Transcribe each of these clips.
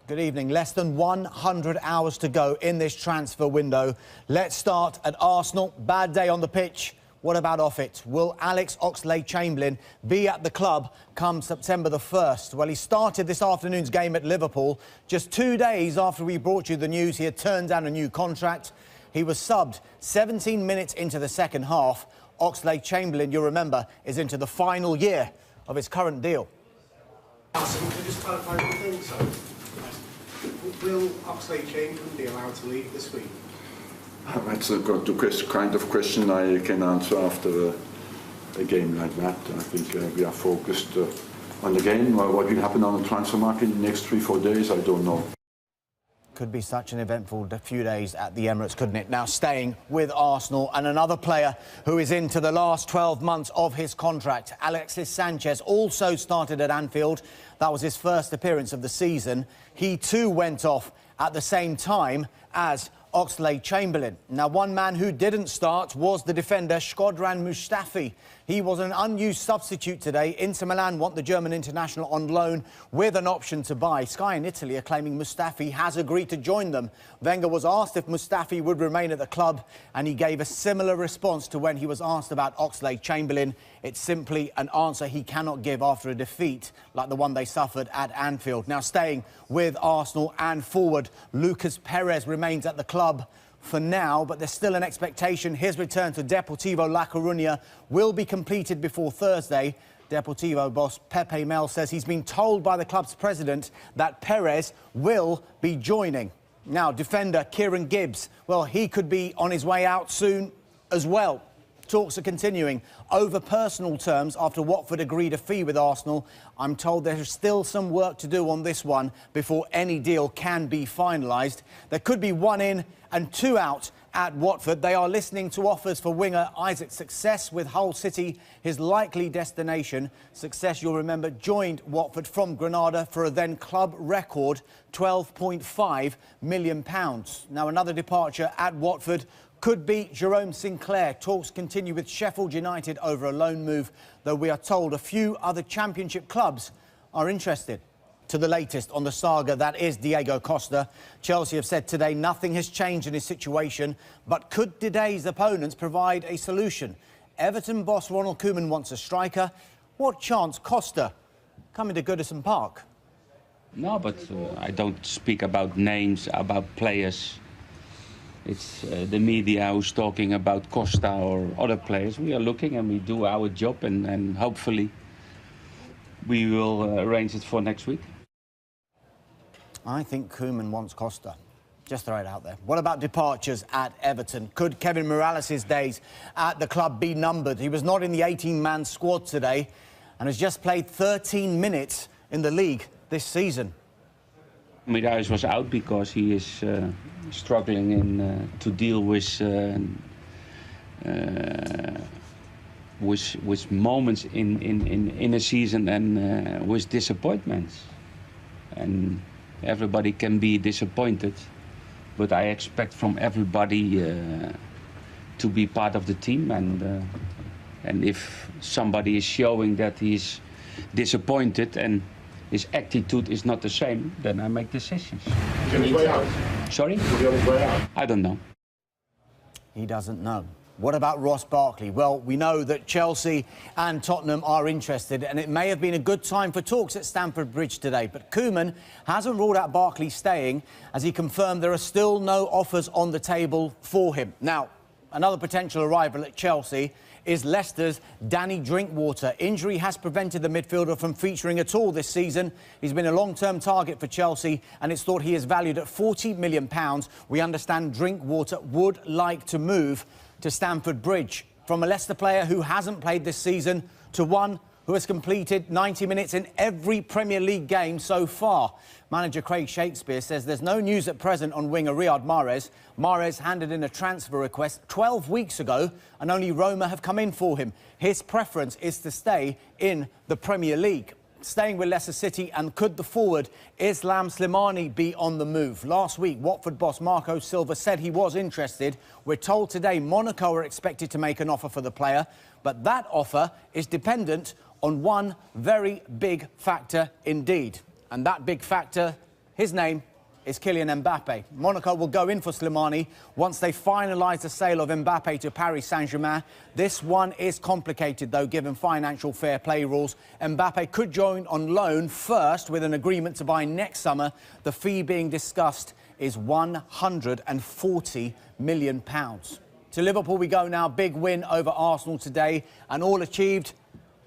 Good evening. Less than 100 hours to go in this transfer window. Let's start at Arsenal. Bad day on the pitch. What about off it? Will Alex Oxlade-Chamberlain be at the club come September the 1st? Well, he started this afternoon's game at Liverpool. Just 2 days after we brought you the news, he had turned down a new contract. He was subbed 17 minutes into the second half. Oxlade-Chamberlain, you'll remember, is into the final year of his current deal. Can you just clarify one thing? So, will Oxlade-Chamberlain be allowed to leave this week? That's a kind of question I can answer after a game like that. I think we are focused on the game. What will happen on the transfer market in the next 3-4 days, I don't know. Could be such an eventful few days at the Emirates, couldn't it? Now, staying with Arsenal, and another player who is into the last 12 months of his contract, Alexis Sanchez, also started at Anfield. That was his first appearance of the season. He too went off at the same time as Oxlade-Chamberlain. Now, one man who didn't start was the defender Shkodran Mustafi. He was an unused substitute today. Inter Milan want the German international on loan with an option to buy. Sky in Italy are claiming Mustafi has agreed to join them. Wenger was asked if Mustafi would remain at the club, and he gave a similar response to when he was asked about Oxlade-Chamberlain. It's simply an answer he cannot give after a defeat like the one they suffered at Anfield. Now, staying with Arsenal and forward, Lucas Perez remains at the club for now, but there's still an expectation his return to Deportivo La Coruña will be completed before Thursday. Deportivo boss Pepe Mel says he's been told by the club's president that Perez will be joining. Now, defender Kieran Gibbs, well, he could be on his way out soon as well. Talks are continuing over personal terms after Watford agreed a fee with Arsenal. I'm told there's still some work to do on this one before any deal can be finalised. There could be 1 in and 2 out at Watford. They are listening to offers for winger Isaac Success, with Hull City his likely destination. Success, you'll remember, joined Watford from Granada for a then club record £12.5 million. Now, another departure at Watford could be Jerome Sinclair. Talks continue with Sheffield United over a loan move, though we are told a few other Championship clubs are interested. To the latest on the saga that is Diego Costa, Chelsea have said today nothing has changed in his situation, but could today's opponents provide a solution? Everton boss Ronald Koeman wants a striker. What chance Costa coming to Goodison Park? No, but I don't speak about names, about players. It's the media who's talking about Costa or other players. We are looking and we do our job, and hopefully we will arrange it for next week. I think Koeman wants Costa. Just throw it out there. What about departures at Everton? Could Kevin Morales' days at the club be numbered? He was not in the 18-man squad today and has just played 13 minutes in the league this season. Morales was out because he is struggling to deal with moments in a season and with disappointments. And everybody can be disappointed, but I expect from everybody to be part of the team. And if somebody is showing that he's disappointed and his attitude is not the same, then I make decisions. Is he on his way out? Sorry? Is he on his way out? I don't know. He doesn't know. What about Ross Barkley? Well, we know that Chelsea and Tottenham are interested, and it may have been a good time for talks at Stamford Bridge today. But Koeman hasn't ruled out Barkley staying, as he confirmed there are still no offers on the table for him. Now, another potential arrival at Chelsea is Leicester's Danny Drinkwater. Injury has prevented the midfielder from featuring at all this season. He's been a long-term target for Chelsea, and it's thought he is valued at £40 million. We understand Drinkwater would like to move to Stamford Bridge. From a Leicester player who hasn't played this season to one who has completed 90 minutes in every Premier League game so far. Manager Craig Shakespeare says there's no news at present on winger Riyad Mahrez. Mahrez handed in a transfer request 12 weeks ago, and only Roma have come in for him. His preference is to stay in the Premier League. Staying with Leicester City, and could the forward Islam Slimani be on the move? Last week, Watford boss Marco Silva said he was interested. We're told today Monaco are expected to make an offer for the player, but that offer is dependent on one very big factor indeed. And that big factor His name is Kylian Mbappe. Monaco will go in for Slimani once they finalise the sale of Mbappe to Paris Saint-Germain. This one is complicated, though, given financial fair play rules. Mbappe could join on loan first with an agreement to buy next summer. The fee being discussed is £140 million. To Liverpool we go now. Big win over Arsenal today, and all achieved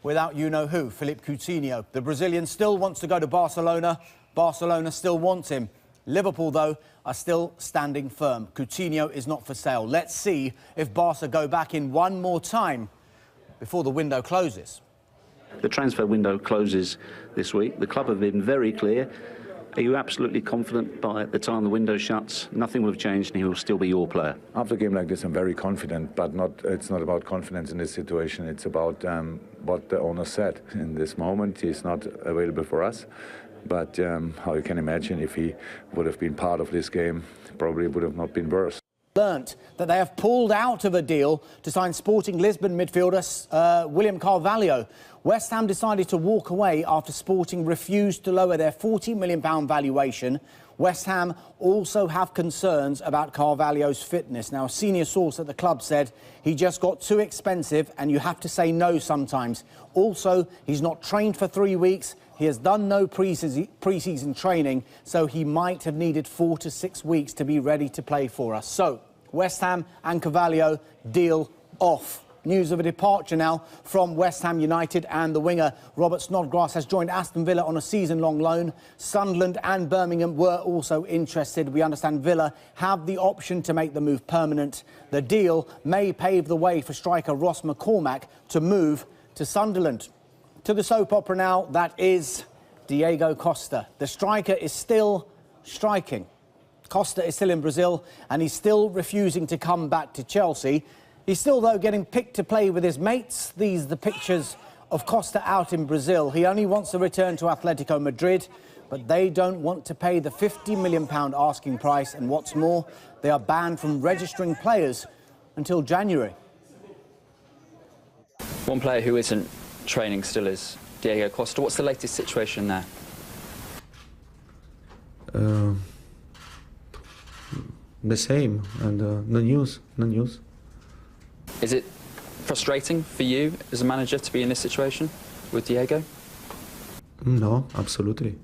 without you-know-who, Philippe Coutinho. The Brazilian still wants to go to Barcelona. Barcelona still wants him. Liverpool, though, are still standing firm. Coutinho is not for sale. Let's see if Barca go back in one more time before the window closes. The transfer window closes this week. The club have been very clear. Are you absolutely confident by the time the window shuts, nothing will have changed and he will still be your player? After a game like this, I'm very confident, but it's not about confidence in this situation. It's about what the owner said. In this moment, he's not available for us. But how you can imagine, if he would have been part of this game, probably would have not been worse. Learnt that they have pulled out of a deal to sign Sporting Lisbon midfielder William Carvalho. West Ham decided to walk away after Sporting refused to lower their £40 million valuation. West Ham also have concerns about Carvalho's fitness. Now, a senior source at the club said he just got too expensive and you have to say no sometimes. Also, he's not trained for 3 weeks. He has done no pre-season training, so he might have needed 4 to 6 weeks to be ready to play for us. So, West Ham and Carvalho deal off. News of a departure now from West Ham United, and the winger Robert Snodgrass has joined Aston Villa on a season-long loan. Sunderland and Birmingham were also interested. We understand Villa have the option to make the move permanent. The deal may pave the way for striker Ross McCormack to move to Sunderland. To the soap opera now, that is Diego Costa. The striker is still striking. Costa is still in Brazil and he's still refusing to come back to Chelsea. He's still, though, getting picked to play with his mates. These are the pictures of Costa out in Brazil. He only wants to return to Atletico Madrid, but they don't want to pay the £50 million asking price. And what's more, they are banned from registering players until January. One player who isn't training still is Diego Costa. What's the latest situation there? The same, and no news. Is it frustrating for you as a manager to be in this situation with Diego? No, absolutely.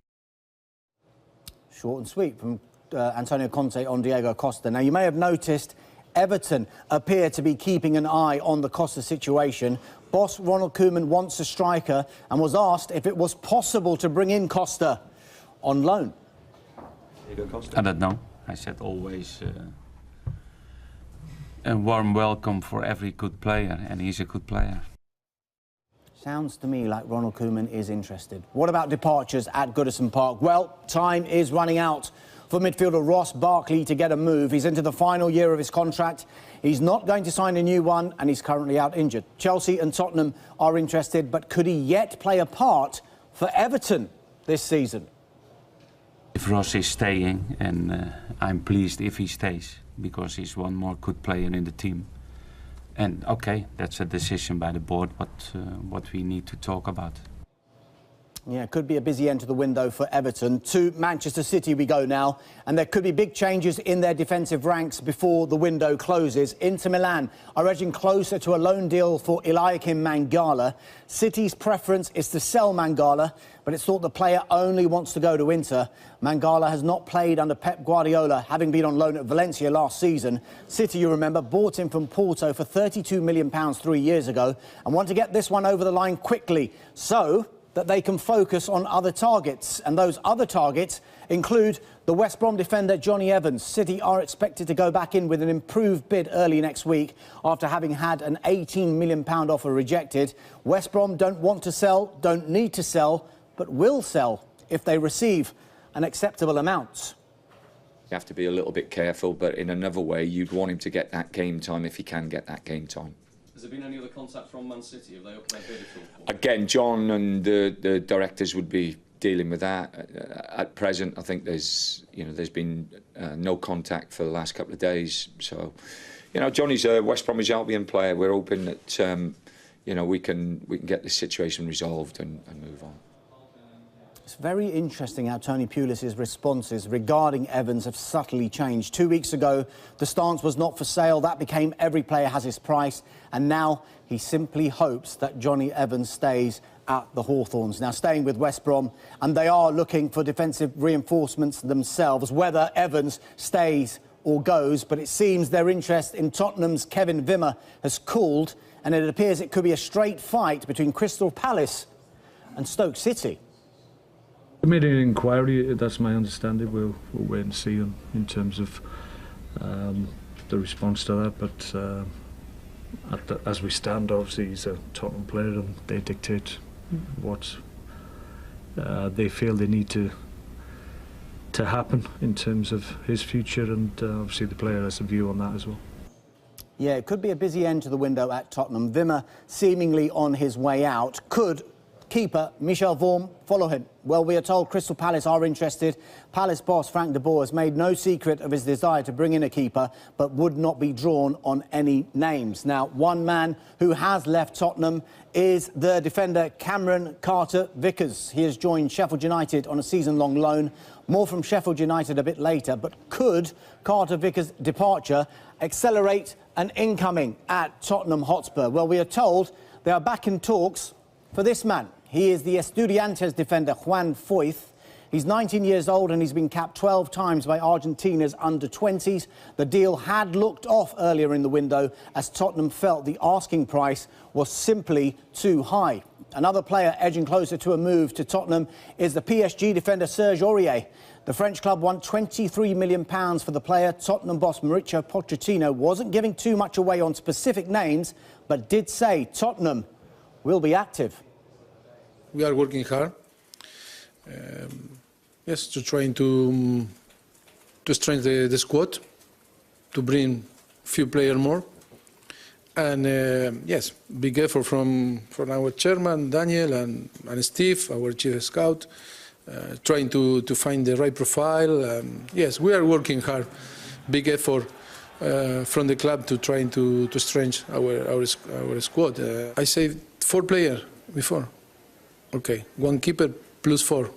Short and sweet from Antonio Conte on Diego Costa. Now, you may have noticed Everton appear to be keeping an eye on the Costa situation. Boss Ronald Koeman wants a striker and was asked if it was possible to bring in Costa on loan. I don't know. I said always a warm welcome for every good player, and he's a good player. Sounds to me like Ronald Koeman is interested. What about departures at Goodison Park? Well, time is running out for midfielder Ross Barkley to get a move. He's into the final year of his contract. He's not going to sign a new one, and he's currently out injured. Chelsea and Tottenham are interested, but could he yet play a part for Everton this season? If Ross is staying, and I'm pleased if he stays, because he's one more good player in the team. And okay, that's a decision by the board, what we need to talk about. Yeah, it could be a busy end to the window for Everton. To Manchester City we go now, and there could be big changes in their defensive ranks before the window closes. Inter Milan are edging closer to a loan deal for Eliakim Mangala. City's preference is to sell Mangala, but it's thought the player only wants to go to Inter. Mangala has not played under Pep Guardiola, having been on loan at Valencia last season. City, you remember, bought him from Porto for £32 million 3 years ago and want to get this one over the line quickly so that they can focus on other targets. And those other targets include the West Brom defender Johnny Evans. City are expected to go back in with an improved bid early next week after having had an £18 million offer rejected. West Brom don't want to sell, don't need to sell, but will sell if they receive an acceptable amount. You have to be a little bit careful, but in another way, you'd want him to get that game time if he can get that game time. Has there been any other contact from Man City? Have they upped their bid at all? Again, John and the directors would be dealing with that. At present, I think there's been no contact for the last couple of days. So, Johnny's a West Bromwich Albion player. We're hoping that we can get this situation resolved and move on. It's very interesting how Tony Pulis' responses regarding Evans have subtly changed. 2 weeks ago, the stance was not for sale. That became every player has his price. And now he simply hopes that Jonny Evans stays at the Hawthorns. Now, staying with West Brom, and they are looking for defensive reinforcements themselves, whether Evans stays or goes. But it seems their interest in Tottenham's Kevin Wimmer has cooled, and it appears it could be a straight fight between Crystal Palace and Stoke City. They made an inquiry, that's my understanding. We'll wait and see in terms of the response to that. But as we stand, obviously he's a Tottenham player and they dictate what they feel they need to happen in terms of his future, and obviously the player has a view on that as well. Yeah, it could be a busy end to the window at Tottenham. Wimmer seemingly on his way out. Could keeper Michel Vorm follow him? Well, we are told Crystal Palace are interested. Palace boss Frank de Boer has made no secret of his desire to bring in a keeper, but would not be drawn on any names. Now, one man who has left Tottenham is the defender Cameron Carter-Vickers. He has joined Sheffield United on a season-long loan. More from Sheffield United a bit later, but could Carter-Vickers' departure accelerate an incoming at Tottenham Hotspur? Well, we are told they are back in talks for this man. He is the Estudiantes defender Juan Foyth. He's 19 years old and he's been capped 12 times by Argentina's under-20s. The deal had looked off earlier in the window as Tottenham felt the asking price was simply too high. Another player edging closer to a move to Tottenham is the PSG defender Serge Aurier. The French club won £23 million for the player. Tottenham boss Mauricio Pochettino wasn't giving too much away on specific names, but did say Tottenham will be active. We are working hard, yes, to try to strengthen the squad, to bring a few players more, and yes, big effort from our chairman Daniel and Steve, our chief scout, trying to find the right profile. Yes, we are working hard, big effort from the club to trying to strengthen our squad. I said 4 players before. Okay, 1 keeper plus 4.